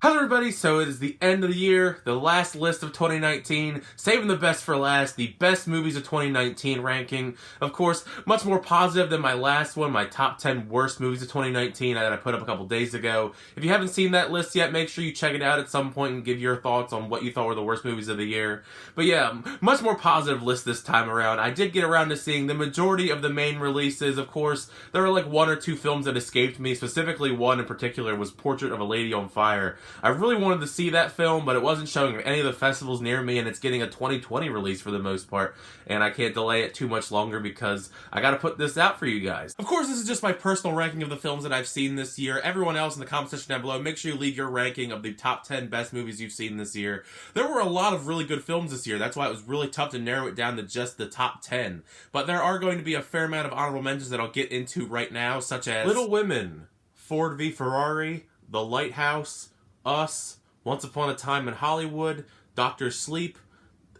How's everybody? So it is the end of the year, the last list of 2019, saving the best for last, the best movies of 2019 ranking. Of course, much more positive than my last one, my top 10 worst movies of 2019 that I put up a couple days ago. If you haven't seen that list yet, make sure you check it out at some point and give your thoughts on what you thought were the worst movies of the year. But yeah, much more positive list this time around. I did get around to seeing the majority of the main releases. Of course, there were like one or two films that escaped me. Specifically, one in particular was Portrait of a Lady on Fire. I really wanted to see that film, but it wasn't showing at any of the festivals near me, and it's getting a 2020 release for the most part, and I can't delay it too much longer because I gotta put this out for you guys. Of course, this is just my personal ranking of the films that I've seen this year. Everyone else in the comment section down below, make sure you leave your ranking of the top 10 best movies you've seen this year. There were a lot of really good films this year. That's why it was really tough to narrow it down to just the top 10. But there are going to be a fair amount of honorable mentions that I'll get into right now, such as Little Women, Ford v Ferrari, The Lighthouse, Us, Once Upon a Time in Hollywood, Dr. Sleep,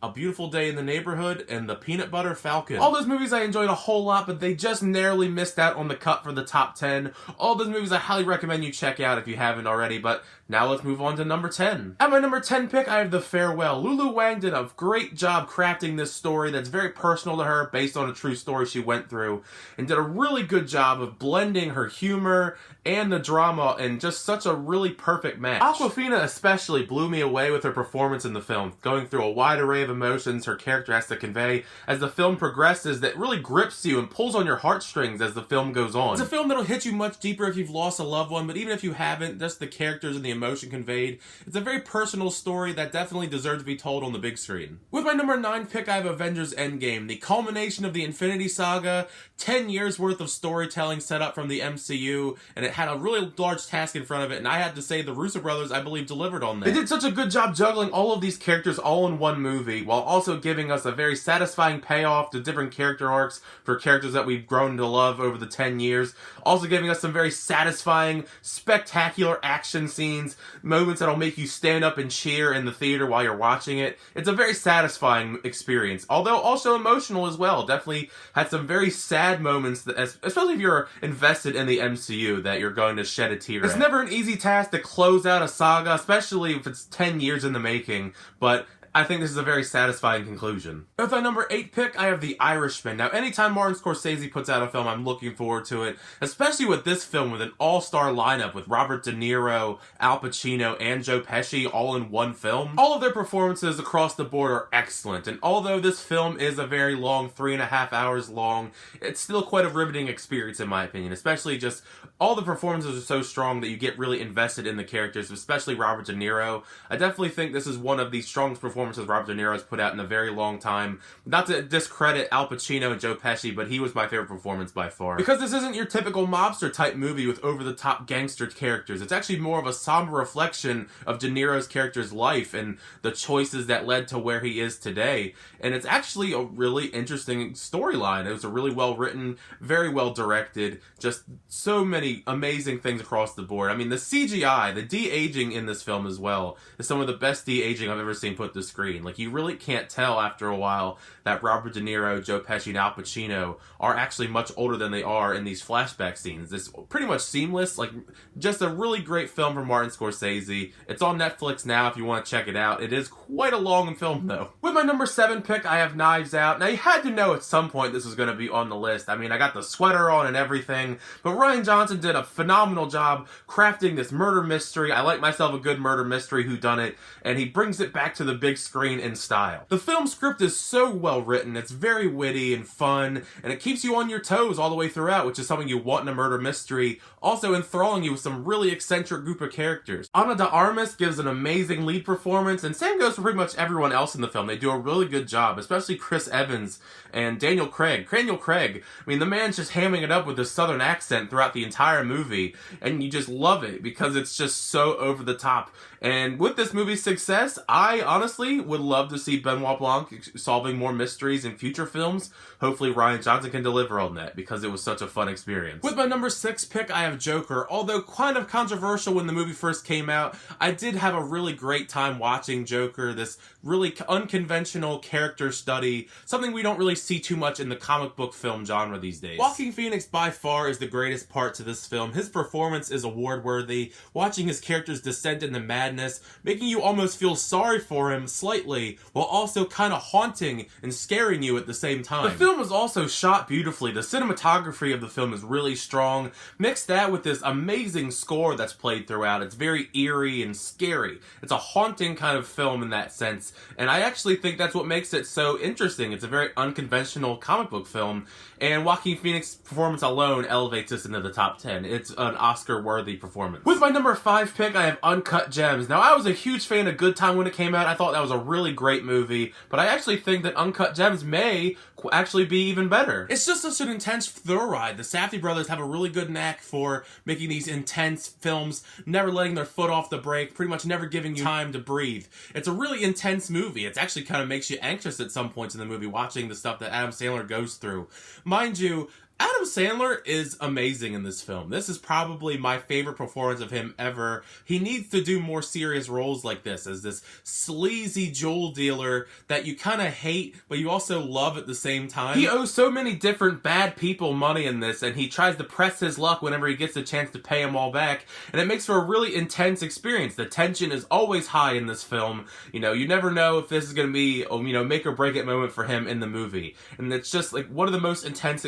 A Beautiful Day in the Neighborhood, and The Peanut Butter Falcon. All those movies I enjoyed a whole lot, but they just narrowly missed out on the cut for the top 10. All those movies I highly recommend you check out if you haven't already, but now let's move on to number 10. At my number 10 pick, I have The Farewell. Lulu Wang did a great job crafting this story that's very personal to her, based on a true story she went through, and did a really good job of blending her humor and the drama in just such a really perfect match. Awkwafina especially blew me away with her performance in the film, going through a wide array of emotions her character has to convey as the film progresses that really grips you and pulls on your heartstrings as the film goes on. It's a film that'll hit you much deeper if you've lost a loved one, but even if you haven't, just the characters and the emotion conveyed. It's a very personal story that definitely deserves to be told on the big screen. With my number 9 pick, I have Avengers Endgame, the culmination of the Infinity Saga, 10 years worth of storytelling set up from the MCU, and it had a really large task in front of it, and I had to say the Russo brothers, I believe, delivered on that. They did such a good job juggling all of these characters all in one movie, while also giving us a very satisfying payoff to different character arcs for characters that we've grown to love over the 10 years. Also giving us some very satisfying, spectacular action scenes, moments that'll make you stand up and cheer in the theater while you're watching it. It's a very satisfying experience, although also emotional as well. Definitely had some very sad moments, that, especially if you're invested in the MCU, that you're going to shed a tear. It's never an easy task to close out a saga, especially if it's 10 years in the making, but I think this is a very satisfying conclusion. With my number 8 pick, I have The Irishman. Now, anytime Martin Scorsese puts out a film, I'm looking forward to it, especially with this film with an all-star lineup with Robert De Niro, Al Pacino, and Joe Pesci all in one film. All of their performances across the board are excellent, and although this film is a very long, 3.5 hours long, it's still quite a riveting experience in my opinion, especially just all the performances are so strong that you get really invested in the characters, especially Robert De Niro. I definitely think this is one of the strongest performances Robert De Niro has put out in a very long time. Not to discredit Al Pacino and Joe Pesci, but he was my favorite performance by far. Because this isn't your typical mobster type movie with over-the-top gangster characters. It's actually more of a somber reflection of De Niro's character's life and the choices that led to where he is today. And it's actually a really interesting storyline. It was a really well written, very well directed, just so many amazing things across the board. I mean, the CGI, the de-aging in this film as well, is some of the best de-aging I've ever seen put to screen. Like, you really can't tell after a while that Robert De Niro, Joe Pesci, and Al Pacino are actually much older than they are in these flashback scenes. It's pretty much seamless, like, just a really great film from Martin Scorsese. It's on Netflix now if you want to check it out. It is quite a long film, though. With my number 7 pick, I have Knives Out. Now, you had to know at some point this was going to be on the list. I mean, I got the sweater on and everything, but Rian Johnson did a phenomenal job crafting this murder mystery. I like myself a good murder mystery whodunit, and he brings it back to the big screen in style. The film script is so well written, it's very witty and fun, and it keeps you on your toes all the way throughout, which is something you want in a murder mystery, also enthralling you with some really eccentric group of characters. Ana de Armas gives an amazing lead performance, and same goes for pretty much everyone else in the film. They do a really good job, especially Chris Evans and Daniel Craig. I mean, the man's just hamming it up with his southern accent throughout the entire movie, and you just love it because it's just so over the top. And with this movie's success, I honestly personally would love to see Benoit Blanc solving more mysteries in future films. Hopefully Rian Johnson can deliver on that, because it was such a fun experience. With my number 6 pick, I have Joker. Although kind of controversial when the movie first came out, I did have a really great time watching Joker, this really unconventional character study, something we don't really see too much in the comic book film genre these days. Joaquin Phoenix by far is the greatest part to this film. His performance is award-worthy, watching his character's descent into madness, making you almost feel sorry for him slightly, while also kind of haunting and scaring you at the same time. The film is also shot beautifully. The cinematography of the film is really strong. Mix that with this amazing score that's played throughout. It's very eerie and scary. It's a haunting kind of film in that sense, and I actually think that's what makes it so interesting. It's a very unconventional comic book film, and Joaquin Phoenix's performance alone elevates this into the top 10. It's an Oscar-worthy performance. With my number 5 pick, I have Uncut Gems. Now, I was a huge fan of Good Time when it came out. I thought that was a really great movie, but I actually think that Uncut Gems may actually be even better. It's just such an intense thrill ride. The Safdie brothers have a really good knack for making these intense films, never letting their foot off the brake, pretty much never giving you time to breathe. It's a really intense movie. It actually kind of makes you anxious at some points in the movie, watching the stuff that Adam Sandler goes through. Mind you, Adam Sandler is amazing in this film. This is probably my favorite performance of him ever. He needs to do more serious roles like this, as this sleazy jewel dealer that you kind of hate, but you also love at the same time. He owes so many different bad people money in this, and he tries to press his luck whenever he gets a chance to pay them all back, and it makes for a really intense experience. The tension is always high in this film. You know, you never know if this is going to be, make or break it moment for him in the movie. And it's just like one of the most intense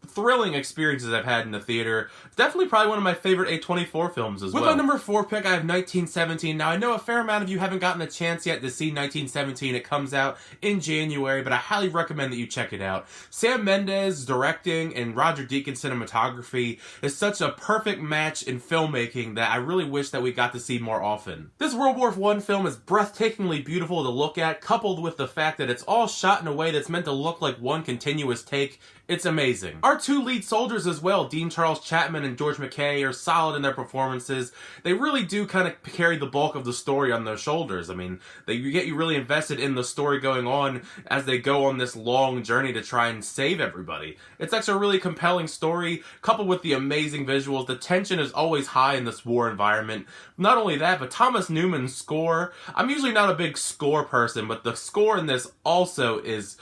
thrilling experiences I've had in the theater. It's definitely probably one of my favorite A24 films as well. With my number 4 pick, I have 1917. Now, I know a fair amount of you haven't gotten a chance yet to see 1917. It comes out in January, but I highly recommend that you check it out. Sam Mendes directing and Roger Deakins cinematography is such a perfect match in filmmaking that I really wish that we got to see more often. This World War I film is breathtakingly beautiful to look at, coupled with the fact that it's all shot in a way that's meant to look like one continuous take. It's amazing. Our 2 lead soldiers as well, Dean Charles Chapman and George McKay, are solid in their performances. They really do kind of carry the bulk of the story on their shoulders. I mean, they get you really invested in the story going on as they go on this long journey to try and save everybody. It's actually a really compelling story, coupled with the amazing visuals. The tension is always high in this war environment. Not only that, but Thomas Newman's score. I'm usually not a big score person, but the score in this also is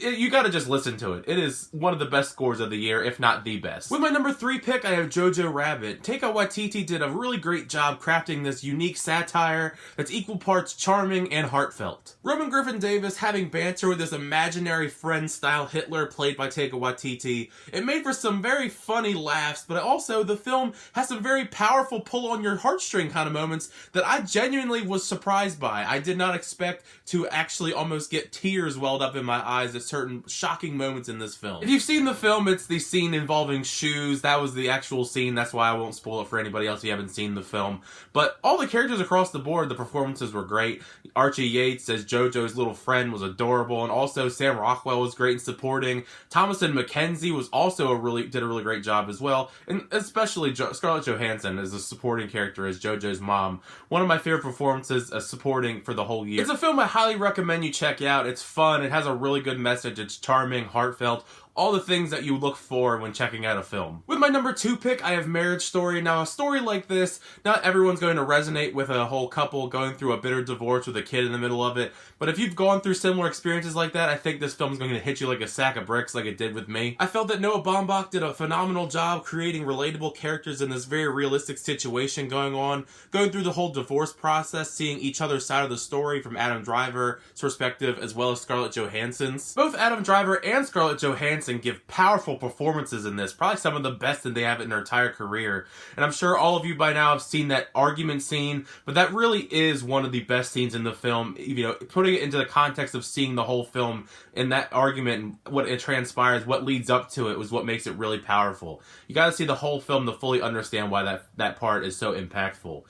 you gotta just listen to it. It is one of the best scores of the year, if not the best. With my number 3 pick, I have Jojo Rabbit. Taika Waititi did a really great job crafting this unique satire that's equal parts charming and heartfelt. Roman Griffin Davis having banter with this imaginary friend-style Hitler played by Taika Waititi. It made for some very funny laughs, but also the film has some very powerful pull-on-your-heartstring kind of moments that I genuinely was surprised by. I did not expect to actually almost get tears welled up in my eyes at certain shocking moments in this film. If you've seen the film, it's the scene involving shoes. That was the actual scene. That's why I won't spoil it for anybody else who haven't seen the film. But all the characters across the board, the performances were great. Archie Yates as Jojo's little friend was adorable, and also Sam Rockwell was great in supporting. Thomasin McKenzie was also did a really great job as well, and especially Scarlett Johansson as a supporting character as Jojo's mom. One of my favorite performances as supporting for the whole year. It's a film I highly recommend you check out. It's fun. It has a really good message. It's charming, heartfelt, all the things that you look for when checking out a film. With my number 2 pick, I have Marriage Story. Now, a story like this, not everyone's going to resonate with a whole couple going through a bitter divorce with a kid in the middle of it, but if you've gone through similar experiences like that, I think this film's going to hit you like a sack of bricks like it did with me. I felt that Noah Baumbach did a phenomenal job creating relatable characters in this very realistic situation going through the whole divorce process, seeing each other's side of the story from Adam Driver's perspective as well as Scarlett Johansson's. Both Adam Driver and Scarlett Johansson give powerful performances in this, probably some of the best that they have in their entire career. And I'm sure all of you by now have seen that argument scene, but that really is one of the best scenes in the film. Putting it into the context of seeing the whole film in that argument and what it transpires, what leads up to it was what makes it really powerful. You gotta see the whole film to fully understand why that part is so impactful.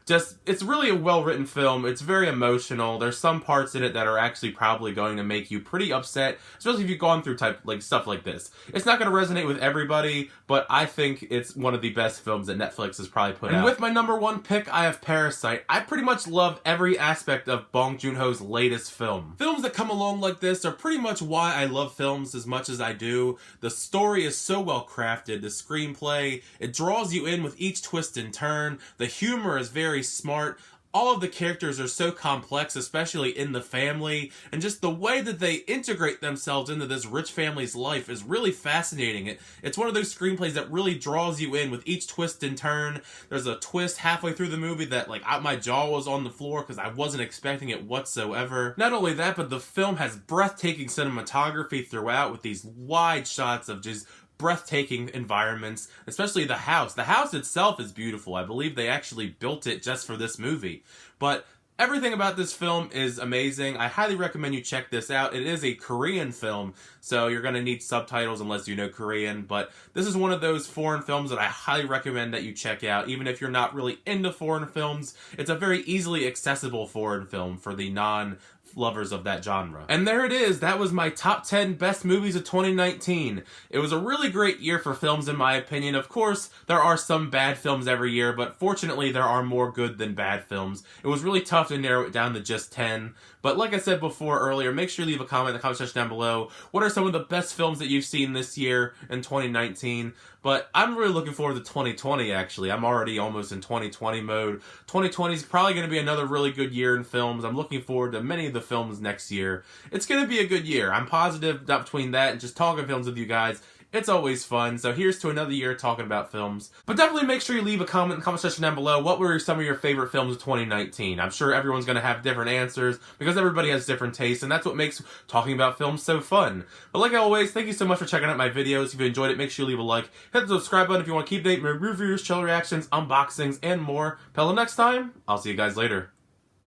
it's really a well-written film. It's very emotional. There's some parts in it that are actually probably going to make you pretty upset, especially if you've gone through stuff like this. It's not going to resonate with everybody, but I think it's one of the best films that Netflix has probably put out. And with my number one pick, I have Parasite. I pretty much love every aspect of Bong Joon-ho's latest film. Films that come along like this are pretty much why I love films as much as I do. The story is so well crafted. The screenplay, it draws you in with each twist and turn. The humor is very smart. All of the characters are so complex, especially in the family, and just the way that they integrate themselves into this rich family's life is really fascinating. It's one of those screenplays that really draws you in with each twist and turn. There's a twist halfway through the movie that, like, my jaw was on the floor because I wasn't expecting it whatsoever. Not only that, but the film has breathtaking cinematography throughout with these wide shots of just breathtaking environments, especially the house. The house itself is beautiful. I believe they actually built it just for this movie. But everything about this film is amazing. I highly recommend you check this out. It is a Korean film, so you're going to need subtitles unless you know Korean, but this is one of those foreign films that I highly recommend that you check out. Even if you're not really into foreign films, it's a very easily accessible foreign film for the non-lovers of that genre. And there it is. That was my top 10 best movies of 2019. It was a really great year for films in my opinion. Of course, there are some bad films every year, but fortunately there are more good than bad films. It was really tough to narrow it down to just 10. But like I said before earlier, make sure you leave a comment in the comment section down below. What are some of the best films that you've seen this year in 2019? But I'm really looking forward to 2020, actually. I'm already almost in 2020 mode. 2020 is probably going to be another really good year in films. I'm looking forward to many of the films next year. It's going to be a good year. I'm positive between that and just talking films with you guys. It's always fun. So here's to another year talking about films. But definitely make sure you leave a comment in the comment section down below. What were some of your favorite films of 2019? I'm sure everyone's going to have different answers because everybody has different tastes, and that's what makes talking about films so fun. But like always, thank you so much for checking out my videos. If you enjoyed it, make sure you leave a like. Hit the subscribe button if you want to keep updated with reviews, channel reactions, unboxings, and more. Till next time, I'll see you guys later.